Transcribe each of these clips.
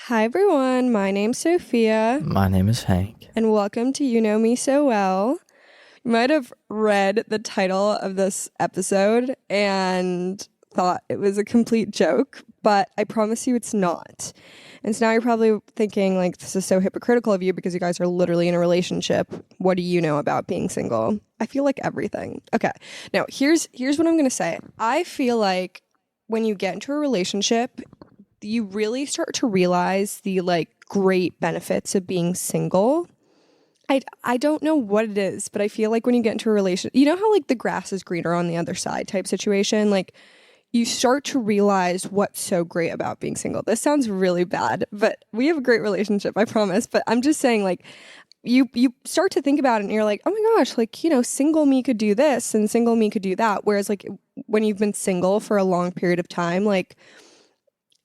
Hi everyone, my name's Sophia, My name is Hank. and welcome to You Know Me So Well. You might have read the title of this episode and thought it was a complete joke, but I promise you it's not. And so now you're probably thinking, like, this is so hypocritical of you because you guys are literally in a relationship. What do you know about being single? I feel like everything. Okay, now here's what I'm gonna say. I feel like when you get into a relationship, you really start to realize the great benefits of being single. I don't know what it is, but I feel like when you get into a relation, you know how like the grass is greener on the other side type situation, like you start to realize what's so great about being single. This sounds really bad, but we have a great relationship, I promise. But I'm just saying, like, you start to think about it and you're like, oh my gosh, like, single me could do this and single me could do that. Whereas like when you've been single for a long period of time, like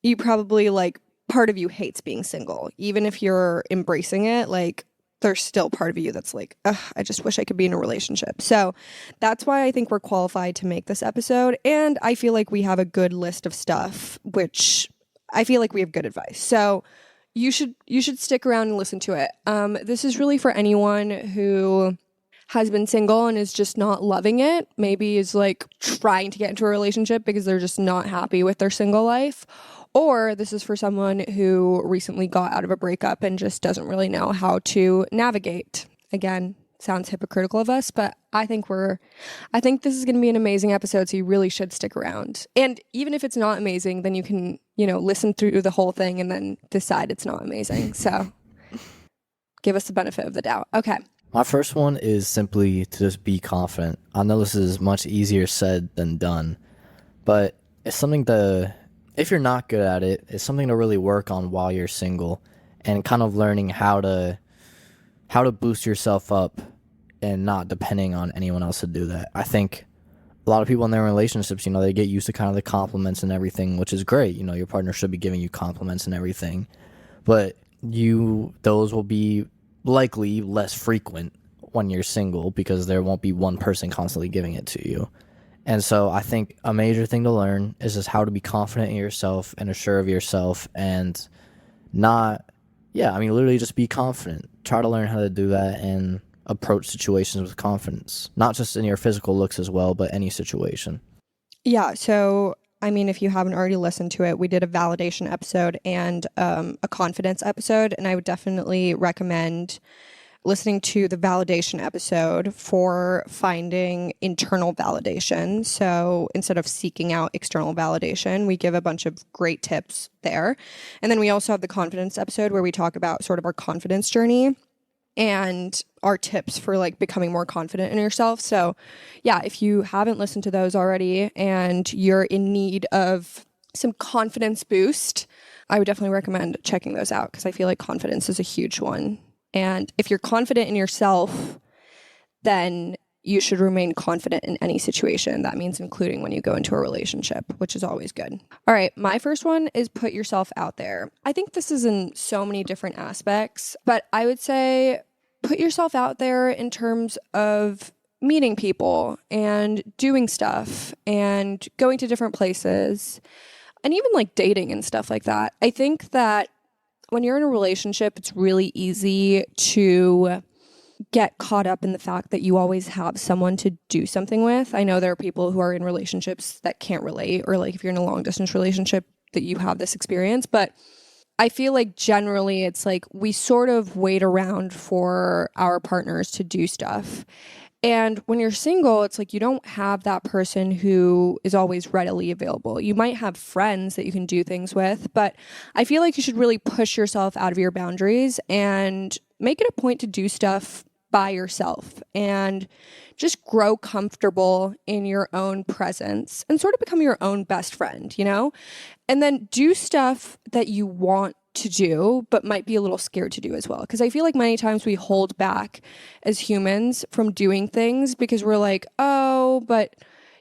you probably like part of you hates being single. Even if you're embracing it, like there's still part of you that's like, ugh, I just wish I could be in a relationship. So that's why I think we're qualified to make this episode. And I feel like we have a good list of stuff, which I feel like we have good advice. So you should stick around and listen to it. This is really for anyone who has been single and is just not loving it, maybe is like trying to get into a relationship because they're just not happy with their single life. Or this is for someone who recently got out of a breakup and just doesn't really know how to navigate. Again, sounds hypocritical of us, but I think this is going to be an amazing episode, so you really should stick around. And even if it's not amazing, then you can, listen through the whole thing and then decide it's not amazing. So give us the benefit of the doubt. Okay. My first one is simply to just be confident. I know this is much easier said than done, but it's something to, if you're not good at it, it's something to really work on while you're single and kind of learning how to boost yourself up and not depending on anyone else to do that. I think a lot of people in their relationships, they get used to kind of the compliments and everything, which is great. Your partner should be giving you compliments and everything, but those will be likely less frequent when you're single because there won't be one person constantly giving it to you. And so I think a major thing to learn is just how to be confident in yourself and assured of yourself and literally just be confident. Try to learn how to do that and approach situations with confidence, not just in your physical looks as well, but any situation. Yeah. So, I mean, if you haven't already listened to it, we did a validation episode and a confidence episode. And I would definitely recommend listening to the validation episode for finding internal validation. So instead of seeking out external validation, we give a bunch of great tips there. And then we also have the confidence episode where we talk about sort of our confidence journey and our tips for like becoming more confident in yourself. So yeah, if you haven't listened to those already and you're in need of some confidence boost, I would definitely recommend checking those out because I feel like confidence is a huge one. And if you're confident in yourself, then you should remain confident in any situation. That means including when you go into a relationship, which is always good. All right, my first one is put yourself out there. I think this is in so many different aspects, but I would say put yourself out there in terms of meeting people and doing stuff and going to different places and even like dating and stuff like that. I think that when you're in a relationship, it's really easy to get caught up in the fact that you always have someone to do something with. I know there are people who are in relationships that can't relate, or like if you're in a long distance relationship that you have this experience. But I feel like generally it's like we sort of wait around for our partners to do stuff. And when you're single, it's like you don't have that person who is always readily available. You might have friends that you can do things with, but I feel like you should really push yourself out of your boundaries and make it a point to do stuff by yourself and just grow comfortable in your own presence and sort of become your own best friend, And then do stuff that you want to do, but might be a little scared to do as well. Because I feel like many times we hold back as humans from doing things because we're like, oh, but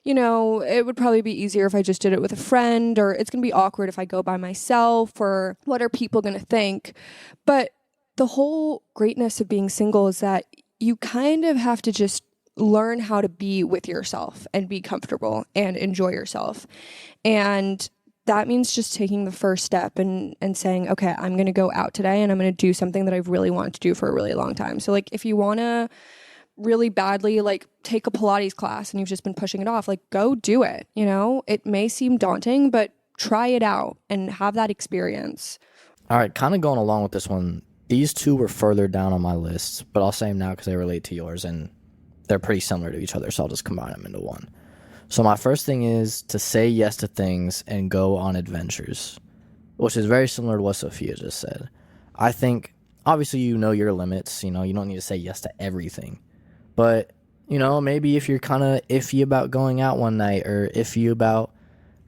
it would probably be easier if I just did it with a friend, or it's going to be awkward if I go by myself, or what are people going to think? But the whole greatness of being single is that you kind of have to just learn how to be with yourself and be comfortable and enjoy yourself. And that means just taking the first step and saying, okay, I'm going to go out today and I'm going to do something that I've really wanted to do for a really long time. So like if you want to really badly like take a Pilates class and you've just been pushing it off, like go do it. You know, it may seem daunting, but try it out and have that experience. All right, kind of going along with this one, these two were further down on my list, but I'll say them now because they relate to yours and they're pretty similar to each other, so I'll just combine them into one. So my first thing is to say yes to things and go on adventures, which is very similar to what Sophia just said. I think, obviously, you know your limits. You know, you don't need to say yes to everything. But, you know, maybe if you're kind of iffy about going out one night, or iffy about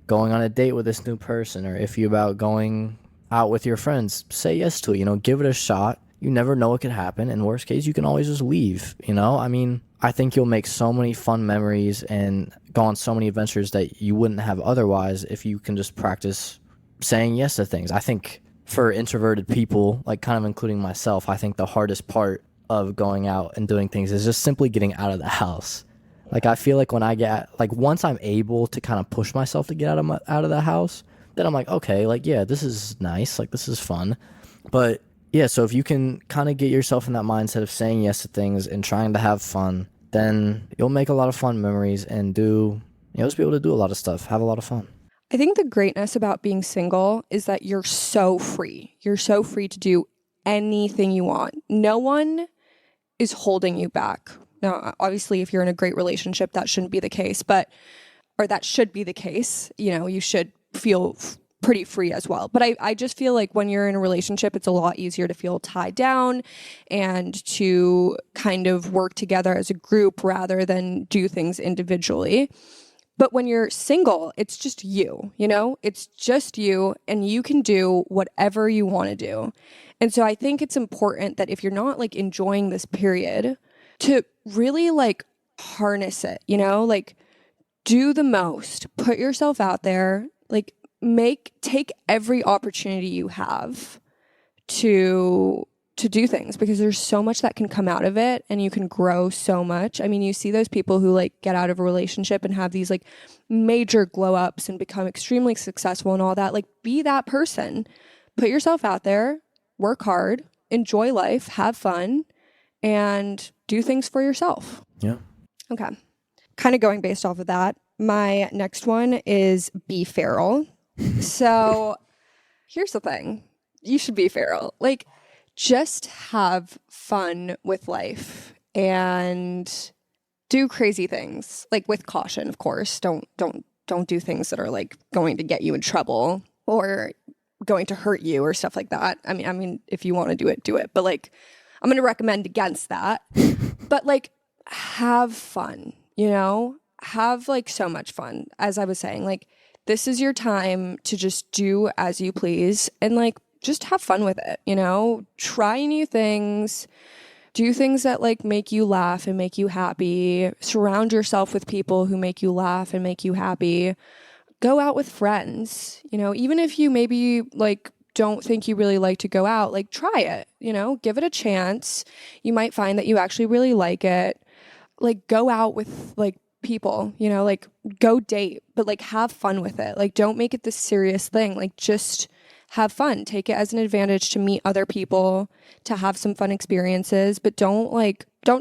going on a date with this new person, or iffy about going out with your friends, say yes to it. You know, give it a shot. You never know what could happen. In worst case, you can always just leave. You know, I mean, I think you'll make so many fun memories and go on so many adventures that you wouldn't have otherwise if you can just practice saying yes to things. I think for introverted people, like kind of including myself, I think the hardest part of going out and doing things is just simply getting out of the house. Like I feel like when I get like once I'm able to kind of push myself to get out of the house, then I'm like, okay, like yeah, this is nice, like this is fun. But yeah, so if you can kind of get yourself in that mindset of saying yes to things and trying to have fun, then you'll make a lot of fun memories and just be able to do a lot of stuff, have a lot of fun. I think the greatness about being single is that you're so free. You're so free to do anything you want. No one is holding you back. Now, obviously, if you're in a great relationship, that shouldn't be the case, or that should be the case. You know, you should feel pretty free as well. But I just feel like when you're in a relationship, it's a lot easier to feel tied down and to kind of work together as a group rather than do things individually. But when you're single, it's just you, you know, it's just you and you can do whatever you want to do. And so I think it's important that if you're not like enjoying this period, to really like harness it, you know, like do the most, put yourself out there, like take every opportunity you have to do things, because there's so much that can come out of it and you can grow so much. I mean, you see those people who like get out of a relationship and have these like major glow ups and become extremely successful and all that. Like be that person, put yourself out there, work hard, enjoy life, have fun, and do things for yourself. Yeah. Okay. Kind of going based off of that, my next one is be feral. So here's the thing. You should be feral. Like, just have fun with life and do crazy things, like with caution, of course. Don't do things that are like going to get you in trouble or going to hurt you or stuff like that. I mean, if you want to do it. But like, I'm going to recommend against that. But like, have fun, you know? Have like so much fun. As I was saying, like, this is your time to just do as you please and like just have fun with it, you know? Try new things, do things that like make you laugh and make you happy. Surround yourself with people who make you laugh and make you happy. Go out with friends, you know, even if you maybe like don't think you really like to go out, like try it, you know, give it a chance. You might find that you actually really like it. Like go out with like people, you know, like go date, but like have fun with it. Like don't make it this serious thing. Like just have fun. Take it as an advantage to meet other people, to have some fun experiences, but don't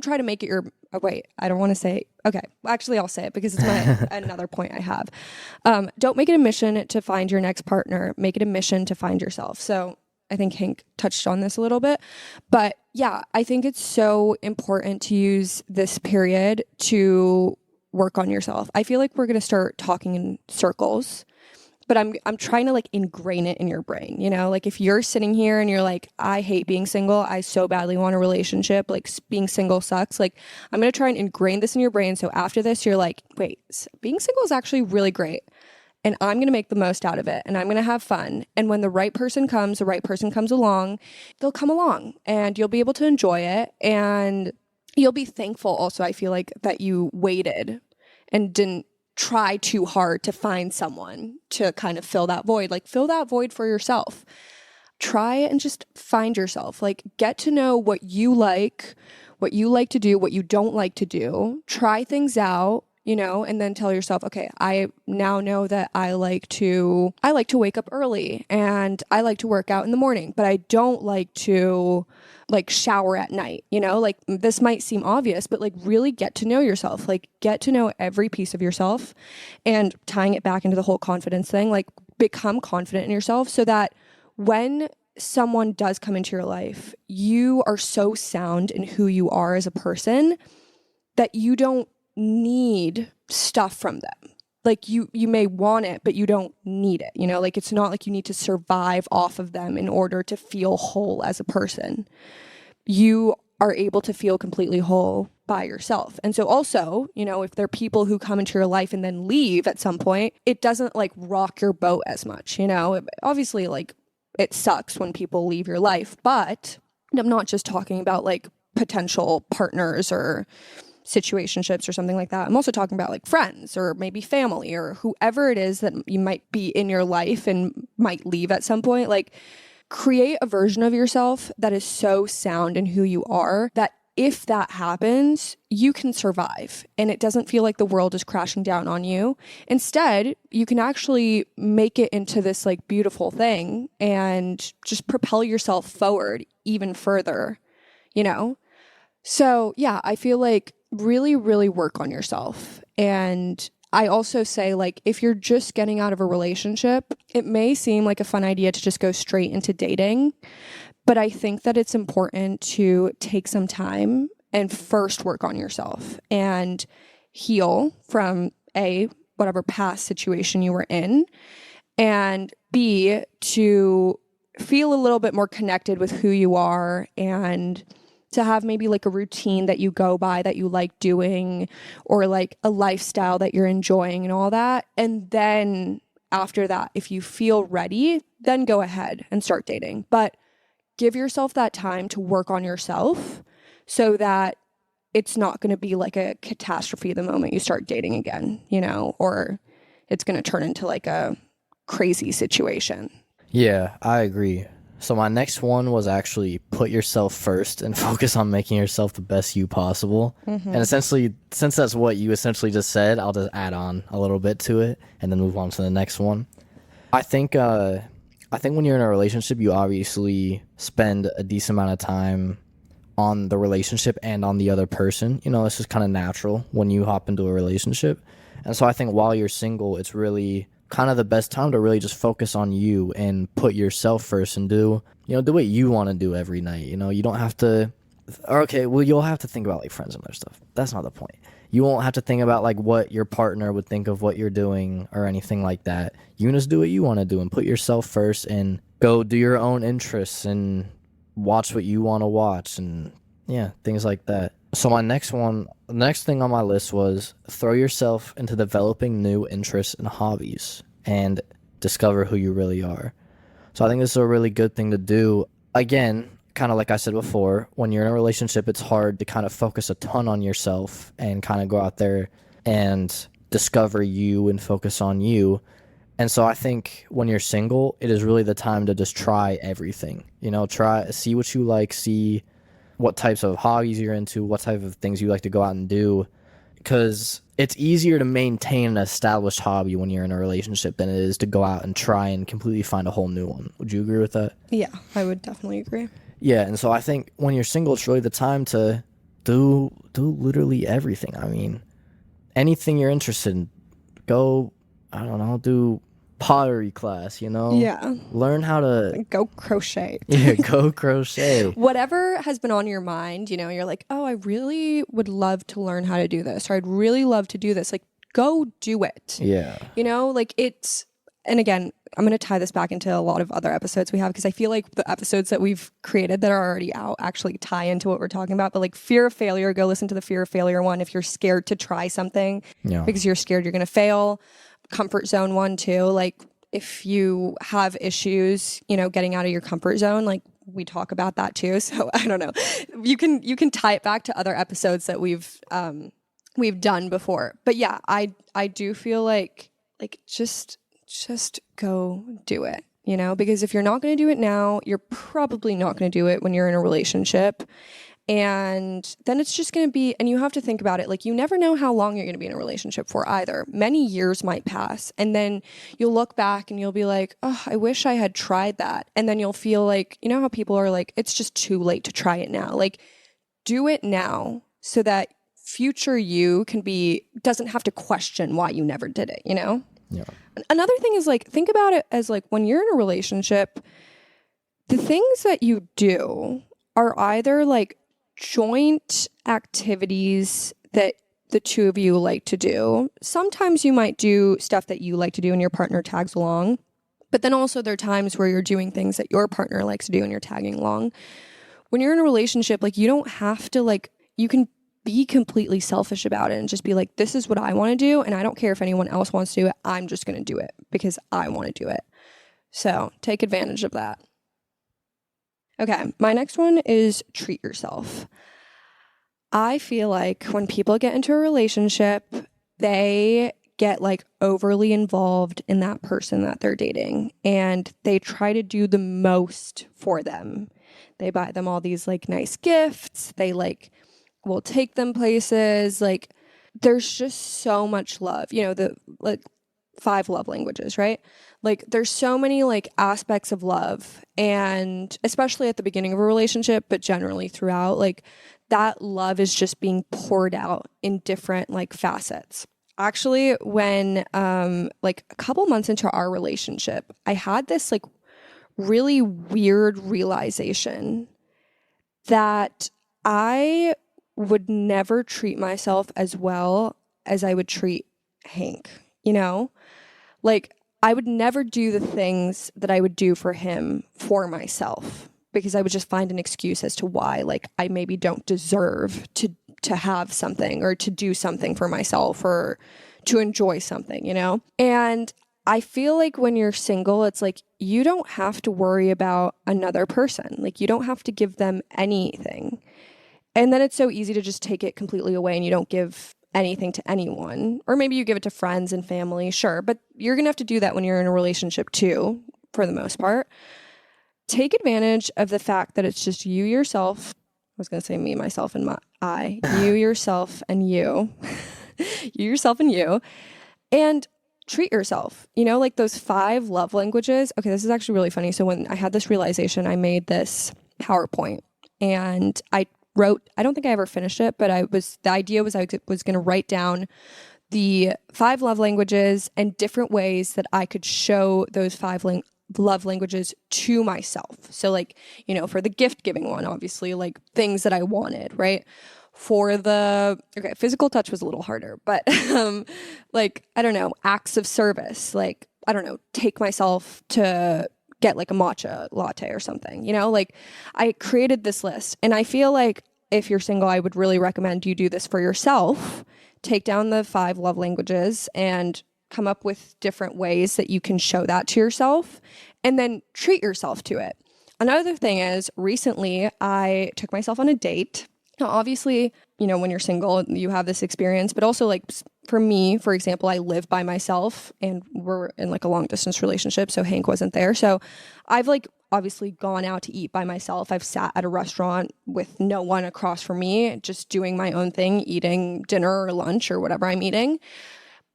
try to make it your, oh, wait, I don't want to say, okay, actually I'll say it because it's my another point I have. Don't make it a mission to find your next partner. Make it a mission to find yourself. So I think Hank touched on this a little bit, but yeah, I think it's so important to use this period to work on yourself. I feel like we're going to start talking in circles, but I'm trying to like ingrain it in your brain, you know, like if you're sitting here and you're like, I hate being single, I so badly want a relationship, like being single sucks. Like I'm going to try and ingrain this in your brain. So after this, you're like, wait, being single is actually really great. And I'm going to make the most out of it. And I'm going to have fun. And when the right person comes along, they'll come along and you'll be able to enjoy it. And you'll be thankful also, I feel like, that you waited and didn't try too hard to find someone to kind of fill that void. Like fill that void for yourself. Try and just find yourself. Like get to know what you like to do, what you don't like to do. Try things out and then tell yourself, okay, I now know that I like to wake up early and I like to work out in the morning, but I don't like to like shower at night, like this might seem obvious, but like really get to know yourself, like get to know every piece of yourself, and tying it back into the whole confidence thing, like become confident in yourself so that when someone does come into your life, you are so sound in who you are as a person that you don't need stuff from them. Like you may want it, but you don't need it. Like it's not like you need to survive off of them in order to feel whole as a person. You are able to feel completely whole by yourself. And so also, if there are people who come into your life and then leave at some point, it doesn't like rock your boat as much, Obviously, like it sucks when people leave your life, but I'm not just talking about like potential partners or situationships or something like that. I'm also talking about like friends or maybe family or whoever it is that you might be in your life and might leave at some point. Like create a version of yourself that is so sound in who you are that if that happens, you can survive and it doesn't feel like the world is crashing down on you. Instead, you can actually make it into this like beautiful thing and just propel yourself forward even further, So yeah, I feel like really, really work on yourself. And I also say, like, if you're just getting out of a relationship, it may seem like a fun idea to just go straight into dating. But I think that it's important to take some time and first work on yourself and heal from A, whatever past situation you were in, and B, to feel a little bit more connected with who you are and to have maybe like a routine that you go by that you like doing or like a lifestyle that you're enjoying and all that. And then after that, if you feel ready, then go ahead and start dating. But give yourself that time to work on yourself so that it's not going to be like a catastrophe the moment you start dating again, or it's going to turn into like a crazy situation. Yeah, I agree. So my next one was actually put yourself first and focus on making yourself the best you possible. And essentially, since that's what you essentially just said, I'll just add on a little bit to it and then move on to the next one. I think when you're in a relationship, you obviously spend a decent amount of time on the relationship and on the other person. It's just kind of natural when you hop into a relationship. And so I think while you're single, it's really kind of the best time to really just focus on you and put yourself first and do what you want to do every night. You don't have to, okay, well, you'll have to think about like friends and other stuff. That's not the point. You won't have to think about like what your partner would think of what you're doing or anything like that. You just do what you want to do and put yourself first and go do your own interests and watch what you want to watch and things like that. So the next thing on my list was throw yourself into developing new interests and hobbies and discover who you really are. So I think this is a really good thing to do. Again, kind of like I said before, when you're in a relationship, it's hard to kind of focus a ton on yourself and kind of go out there and discover you and focus on you. And so I think when you're single, it is really the time to just try everything. See what you like, see what types of hobbies you're into, what type of things you like to go out and do. Because it's easier to maintain an established hobby when you're in a relationship than it is to go out and try and completely find a whole new one. Would you agree with that? Yeah, I would definitely agree. Yeah, and so I think when you're single, it's really the time to do literally everything. I mean, anything you're interested in, go, I don't know, do pottery class, Yeah. Learn how to go crochet. Yeah, go crochet. Whatever has been on your mind, you're like, oh, I really would love to learn how to do this, or I'd really love to do this. Like, go do it. Yeah. Like it's, and again, I'm going to tie this back into a lot of other episodes we have because I feel like the episodes that we've created that are already out actually tie into what we're talking about. But like fear of failure, go listen to the fear of failure one if you're scared to try something because you're scared you're going to fail. Comfort zone one too. Like if you have issues, getting out of your comfort zone, like we talk about that too. So I don't know. You can tie it back to other episodes that we've done before. But yeah, I do feel like just go do it, because if you're not going to do it now, you're probably not going to do it when you're in a relationship. And then it's just going to be, and you have to think about it, like you never know how long you're going to be in a relationship for either. Many years might pass, and then you'll look back and you'll be like, oh, I wish I had tried that. And then you'll feel like, you know how people are like, it's just too late to try it now. Like, do it now so that future you doesn't have to question why you never did it, you know? Yeah. Another thing is like, think about it as like when you're in a relationship, the things that you do are either like joint activities that the two of you like to do. Sometimes you might do stuff that you like to do and your partner tags along. But then also there are times where you're doing things that your partner likes to do and you're tagging along. When you're in a relationship, like you don't have to like, you can be completely selfish about it and just be like, this is what I want to do. And I don't care if anyone else wants to do it. I'm just going to do it because I want to do it. So take advantage of that. Okay, my next one is treat yourself. I feel like when people get into a relationship, they get like overly involved in that person that they're dating and they try to do the most for them. They buy them all these like nice gifts. They like will take them places. Like there's just so much love. You know, the like 5 love languages, right? Like there's so many like aspects of love, and especially at the beginning of a relationship, but generally throughout, like that love is just being poured out in different like facets. Actually, when like a couple months into our relationship, I had this like really weird realization that I would never treat myself as well as I would treat Hank, you know? Like, I would never do the things that I would do for him for myself because I would just find an excuse as to why, like, I maybe don't deserve to have something or to do something for myself or to enjoy something, you know? And I feel like when you're single, it's like you don't have to worry about another person. Like, you don't have to give them anything. And then it's so easy to just take it completely away and you don't give anything to anyone. Or maybe you give it to friends and family, sure. But you're going to have to do that when you're in a relationship too, for the most part. Take advantage of the fact that it's just you, yourself. I was going to say me, myself, and I. You, yourself, and you. You, yourself, and you. And treat yourself. You know, like those 5 love languages. Okay, this is actually really funny. So when I had this realization, I made this PowerPoint and I don't think I ever finished it, but the idea was I was going to write down the 5 love languages and different ways that I could show those 5 love languages to myself. So like, you know, for the gift giving one, obviously like things that I wanted, right? For physical touch was a little harder, but like, I don't know, acts of service, like, I don't know, take myself to get like a matcha latte or something, you know, like I created this list. And I feel like if you're single, I would really recommend you do this for yourself. Take down the 5 love languages and come up with different ways that you can show that to yourself and then treat yourself to it. Another thing is recently I took myself on a date. Now, obviously, you know, when you're single, you have this experience, but also like for me, for example, I live by myself and we're in like a long distance relationship. So Hank wasn't there. So I've like obviously gone out to eat by myself. I've sat at a restaurant with no one across from me, just doing my own thing, eating dinner or lunch or whatever I'm eating.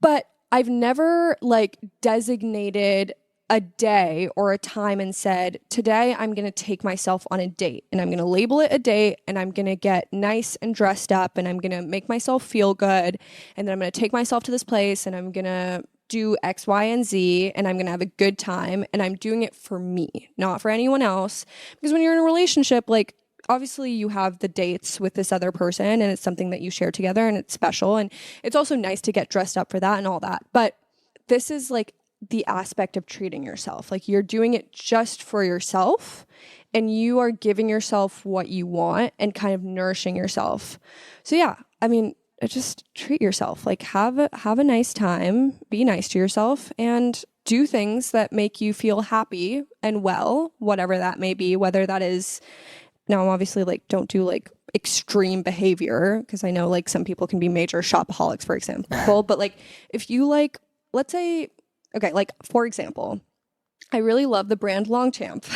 But I've never like designated a day or a time and said, today I'm going to take myself on a date and I'm going to label it a date and I'm going to get nice and dressed up and I'm going to make myself feel good. And then I'm going to take myself to this place and I'm going to do X, Y, and Z and I'm going to have a good time. And I'm doing it for me, not for anyone else. Because when you're in a relationship, like obviously you have the dates with this other person and it's something that you share together and it's special. And it's also nice to get dressed up for that and all that. But this is like the aspect of treating yourself. Like you're doing it just for yourself and you are giving yourself what you want and kind of nourishing yourself. So yeah, I mean, just treat yourself. Like have a nice time, be nice to yourself and do things that make you feel happy and well, whatever that may be, whether that is, now obviously like don't do like extreme behavior because I know like some people can be major shopaholics, for example, but like if you like, let's say, okay, like for example, I really love the brand Longchamp.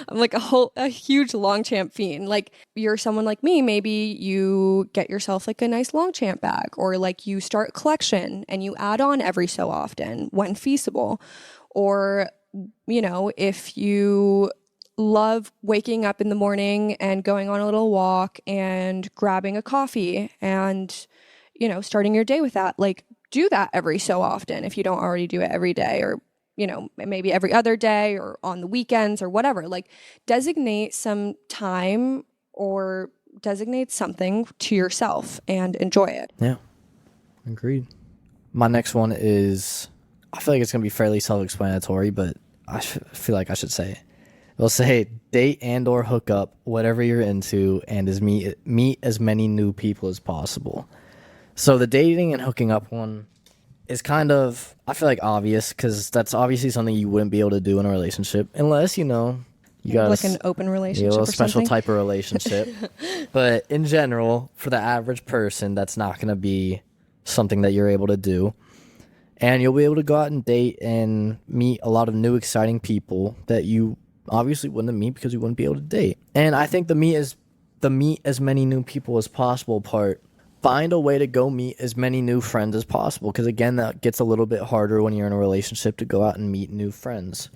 I'm like a huge Longchamp fiend. Like you're someone like me, maybe you get yourself like a nice Longchamp bag, or like you start a collection and you add on every so often when feasible. Or, you know, if you love waking up in the morning and going on a little walk and grabbing a coffee and, you know, starting your day with that, like do that every so often if you don't already do it every day, or you know, maybe every other day or on the weekends or whatever. Like designate some time or designate something to yourself and enjoy it. Yeah, agreed. My next one is, I feel like it's going to be fairly self-explanatory, but I feel like I should say it. We'll say date and or hook up, whatever you're into, and meet as many new people as possible. So the dating and hooking up one is kind of, I feel like, obvious, because that's obviously something you wouldn't be able to do in a relationship unless, you know, you got like an open relationship, a or special something. type of relationship. But in general, for the average person, that's not going to be something that you're able to do. And you'll be able to go out and date and meet a lot of new, exciting people that you obviously wouldn't meet because you wouldn't be able to date. And I think the meet as many new people as possible part, find a way to go meet as many new friends as possible, because again, that gets a little bit harder when you're in a relationship to go out and meet new friends.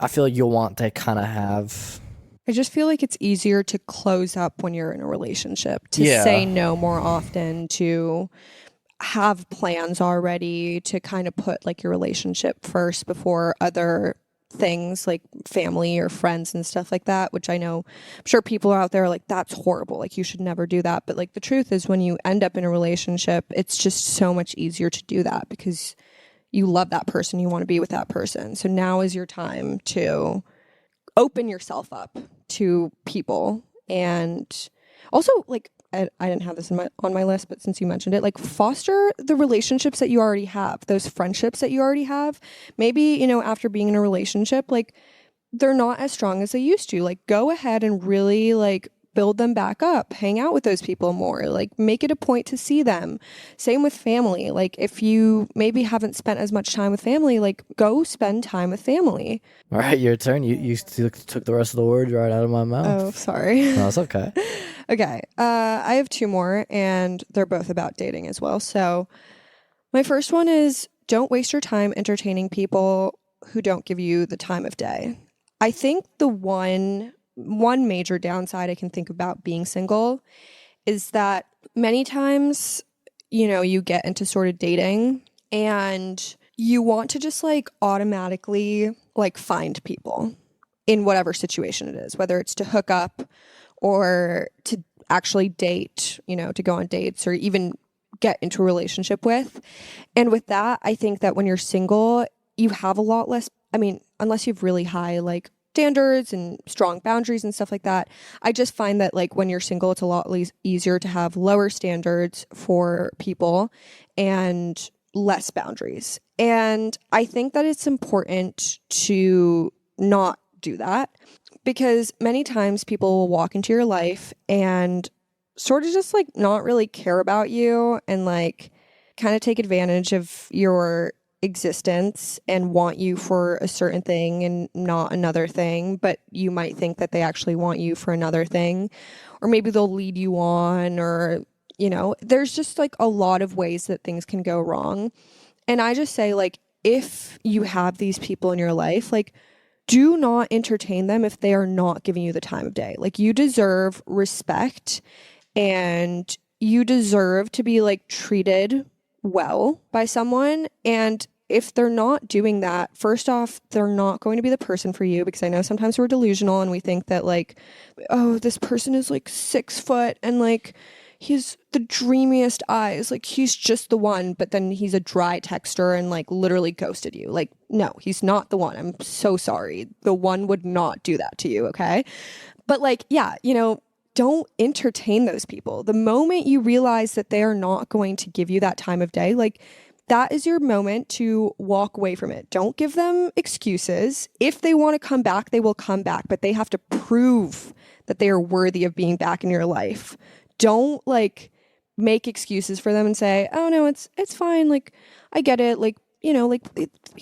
I feel like you'll want to kind of have, I just feel like it's easier to close up when you're in a relationship, to Yeah. say no more often, to have plans already, to kind of put like your relationship first before other things like family or friends and stuff like that, which I know, I'm sure people are out there like, that's horrible, like you should never do that. But like the truth is, when you end up in a relationship, it's just so much easier to do that because you love that person, you want to be with that person. So now is your time to open yourself up to people. And also, like, I didn't have this on my list, but since you mentioned it, like foster the relationships that you already have, those friendships that you already have. Maybe, you know, after being in a relationship, like they're not as strong as they used to. Like go ahead and really like build them back up, hang out with those people more, like make it a point to see them. Same with family. Like if you maybe haven't spent as much time with family, like go spend time with family. all right, your turn. You took the rest of the words right out of my mouth. Oh, sorry. No, it's okay. Okay. I have two more, and they're both about dating as well. So my first one is, don't waste your time entertaining people who don't give you the time of day. I think the one major downside I can think about being single is that many times, you know, you get into sort of dating and you want to just like automatically like find people in whatever situation it is, whether it's to hook up or to actually date, you know, to go on dates or even get into a relationship with. And with that, I think that when you're single, you have a lot less, I mean, unless you have really high like standards and strong boundaries and stuff like that. I just find that like when you're single, it's a lot easier to have lower standards for people and less boundaries. And I think that it's important to not do that, because many times people will walk into your life and sort of just like not really care about you and like kind of take advantage of your existence and want you for a certain thing and not another thing, but you might think that they actually want you for another thing, or maybe they'll lead you on, or you know, there's just like a lot of ways that things can go wrong. And I just say, like, if you have these people in your life, like, do not entertain them if they are not giving you the time of day. Like, you deserve respect and you deserve to be like treated well by someone. And if they're not doing that, first off, they're not going to be the person for you, because I know sometimes we're delusional and we think that like, oh, this person is like 6 foot and like he's the dreamiest eyes, like he's just the one, but then he's a dry texter and like literally ghosted you. Like, no, he's not the one. I'm so sorry. The one would not do that to you, okay? But like, yeah, you know, don't entertain those people. The moment you realize that they are not going to give you that time of day, like that is your moment to walk away from it. Don't give them excuses. If they want to come back, they will come back, but they have to prove that they are worthy of being back in your life. Don't like make excuses for them and say, oh no, it's fine. Like, I get it. Like, like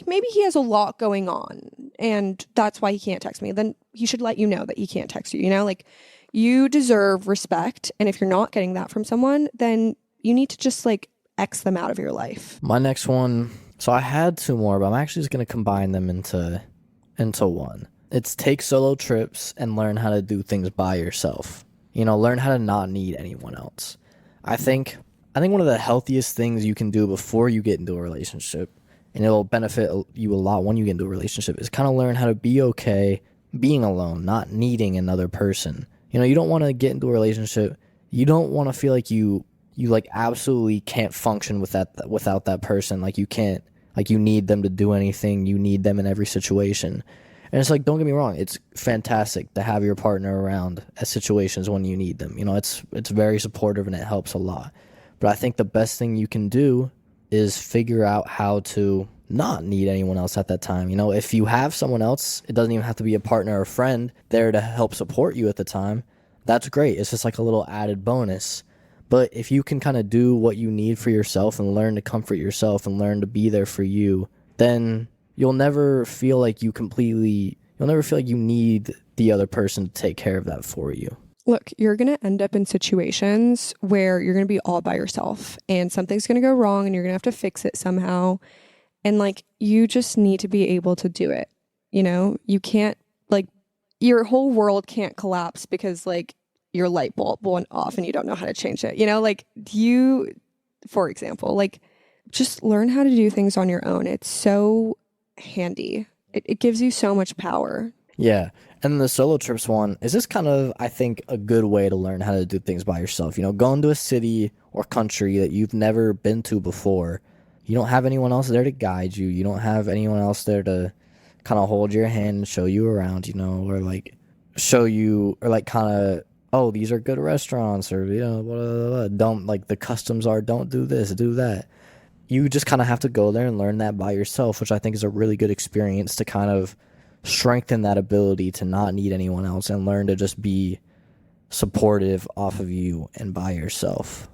maybe he has a lot going on and that's why he can't text me. Then he should let you know that he can't text you, like you deserve respect. And if you're not getting that from someone, then you need to just like X them out of your life. My next one, so I had two more, but I'm actually just going to combine them into one. It's take solo trips and learn how to do things by yourself. Learn how to not need anyone else. I think one of the healthiest things you can do before you get into a relationship, and it'll benefit you a lot when you get into a relationship, is kind of learn how to be okay being alone, not needing another person. You don't want to get into a relationship. You don't want to feel like you like absolutely can't function without that person. Like you can't, like you need them to do anything. You need them in every situation. And it's like, don't get me wrong, it's fantastic to have your partner around at situations when you need them. It's very supportive and it helps a lot. But I think the best thing you can do is figure out how to not need anyone else at that time. If you have someone else, it doesn't even have to be a partner or a friend there to help support you at the time. That's great. It's just like a little added bonus. But if you can kind of do what you need for yourself and learn to comfort yourself and learn to be there for you, then you'll never feel like you need the other person to take care of that for you. Look, you're going to end up in situations where you're going to be all by yourself and something's going to go wrong and you're going to have to fix it somehow. And like, you just need to be able to do it. You can't, like, your whole world can't collapse because like your light bulb went off and you don't know how to change it. For example, like just learn how to do things on your own. It's so handy. It gives you so much power. Yeah. And the solo trips one is just kind of, I think, a good way to learn how to do things by yourself. Going to a city or country that you've never been to before. You don't have anyone else there to guide you. You don't have anyone else there to kind of hold your hand and show you around, or like show you, or like kind of, oh, these are good restaurants, or, blah, blah, blah. Don't, like, the customs are, don't do this, do that. You just kind of have to go there and learn that by yourself, which I think is a really good experience to kind of strengthen that ability to not need anyone else and learn to just be supportive off of you and by yourself.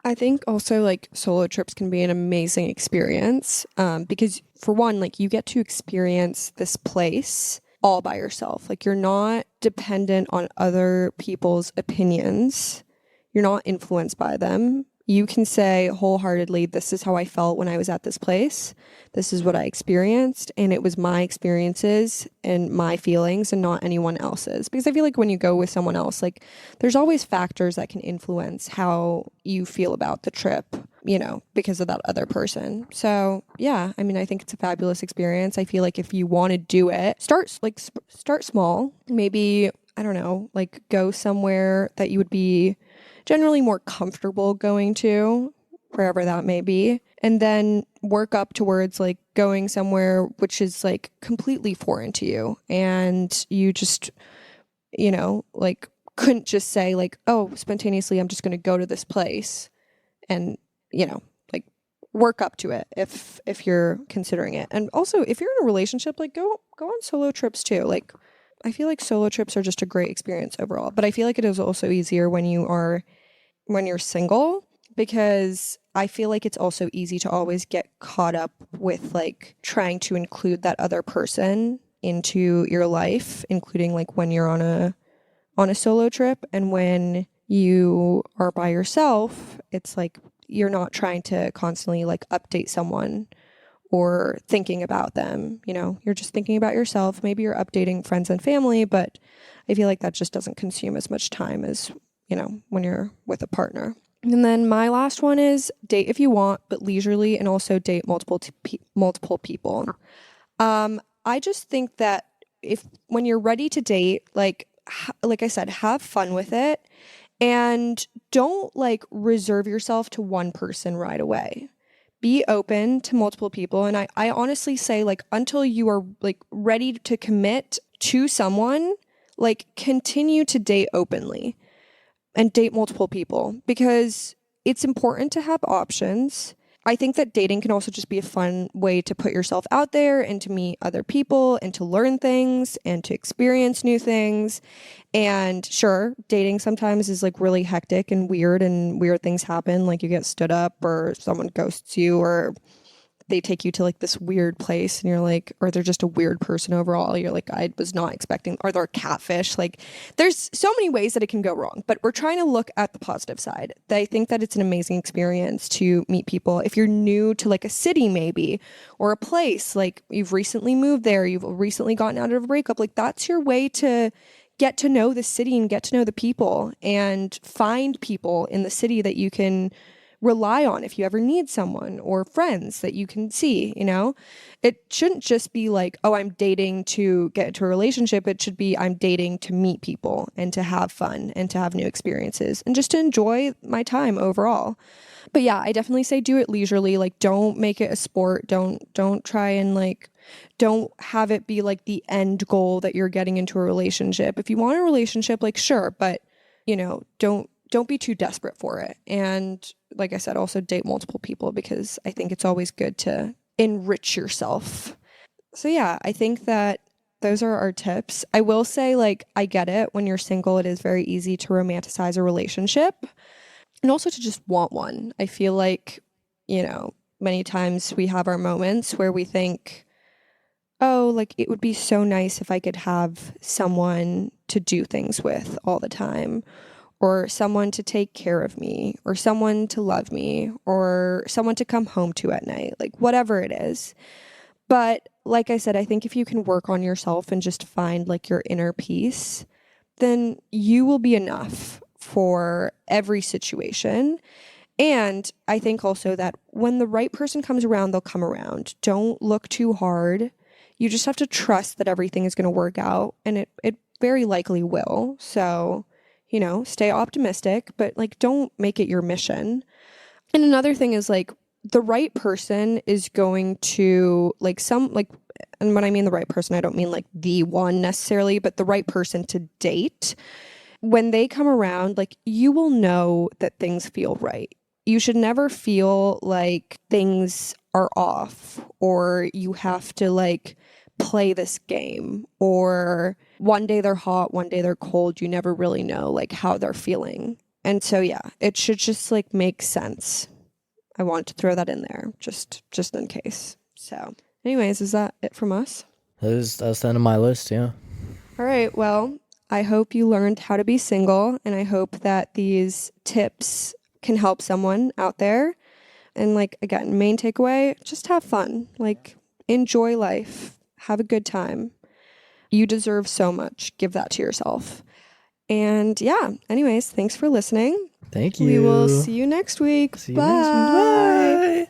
I think also like solo trips can be an amazing experience because for one, like you get to experience this place all by yourself. Like you're not dependent on other people's opinions. You're not influenced by them. You can say wholeheartedly, this is how I felt when I was at this place. This is what I experienced. And it was my experiences and my feelings and not anyone else's. Because I feel like when you go with someone else, like there's always factors that can influence how you feel about the trip, because of that other person. So yeah, I mean, I think it's a fabulous experience. I feel like if you want to do it, start small. Maybe, I don't know, like go somewhere that you would be generally more comfortable going to, wherever that may be, and then work up towards like going somewhere which is like completely foreign to you and you just like couldn't just say like, oh, spontaneously I'm just going to go to this place, and like work up to it if you're considering it. And also if you're in a relationship, like go on solo trips too. Like I feel like solo trips are just a great experience overall, but I feel like it is also easier when you're single, because I feel like it's also easy to always get caught up with like trying to include that other person into your life, including like when you're on a solo trip. And when you are by yourself, it's like you're not trying to constantly like update someone or thinking about them. You're just thinking about yourself. Maybe you're updating friends and family, but I feel like that just doesn't consume as much time as when you're with a partner. And then my last one is date if you want, but leisurely, and also date multiple people. I just think that when you're ready to date, like I said, have fun with it and don't like reserve yourself to one person right away. Be open to multiple people. And I honestly say, like, until you are like ready to commit to someone, like continue to date openly and date multiple people, because it's important to have options. I think that dating can also just be a fun way to put yourself out there and to meet other people and to learn things and to experience new things. And sure, dating sometimes is like really hectic and weird things happen, like you get stood up or someone ghosts you or they take you to like this weird place and you're like, or they're just a weird person overall. You're like, I was not expecting, or they're catfish. Like there's so many ways that it can go wrong, but we're trying to look at the positive side. I think that it's an amazing experience to meet people. If you're new to like a city maybe, or a place, like you've recently moved there, you've recently gotten out of a breakup, like that's your way to get to know the city and get to know the people and find people in the city that you can rely on if you ever need someone, or friends that you can see, you know? It shouldn't just be like, oh, I'm dating to get into a relationship. It should be, I'm dating to meet people and to have fun and to have new experiences and just to enjoy my time overall. But yeah, I definitely say do it leisurely. Like don't make it a sport. Don't try and like don't have it be like the end goal that you're getting into a relationship. If you want a relationship, like sure, but you know, don't be too desperate for it. And like I said, also date multiple people, because I think it's always good to enrich yourself. So yeah, I think that those are our tips. I will say, like, I get it. When you're single, it is very easy to romanticize a relationship and also to just want one. I feel like, you know, many times we have our moments where we think, oh, like it would be so nice if I could have someone to do things with all the time, or someone to take care of me, or someone to love me, or someone to come home to at night, like whatever it is. But like I said, I think if you can work on yourself and just find like your inner peace, then you will be enough for every situation. And I think also that when the right person comes around, they'll come around. Don't look too hard. You just have to trust that everything is going to work out, and it very likely will. So, you know, stay optimistic, but like don't make it your mission. And another thing is like the right person is going to like and when I mean the right person, I don't mean like the one necessarily, but the right person to date. When they come around, like you will know that things feel right. You should never feel like things are off, or you have to like play this game, or one day they're hot, one day they're cold. You never really know like how they're feeling. And so yeah, it should just like make sense. I want to throw that in there just in case. So anyways, is that it from us? That's the end of my list, yeah. All right, well, I hope you learned how to be single, and I hope that these tips can help someone out there. And like again, main takeaway, just have fun. Like enjoy life. Have a good time. You deserve so much. Give that to yourself. And yeah, anyways, thanks for listening. Thank you. We will see you next week. See you next week. Bye.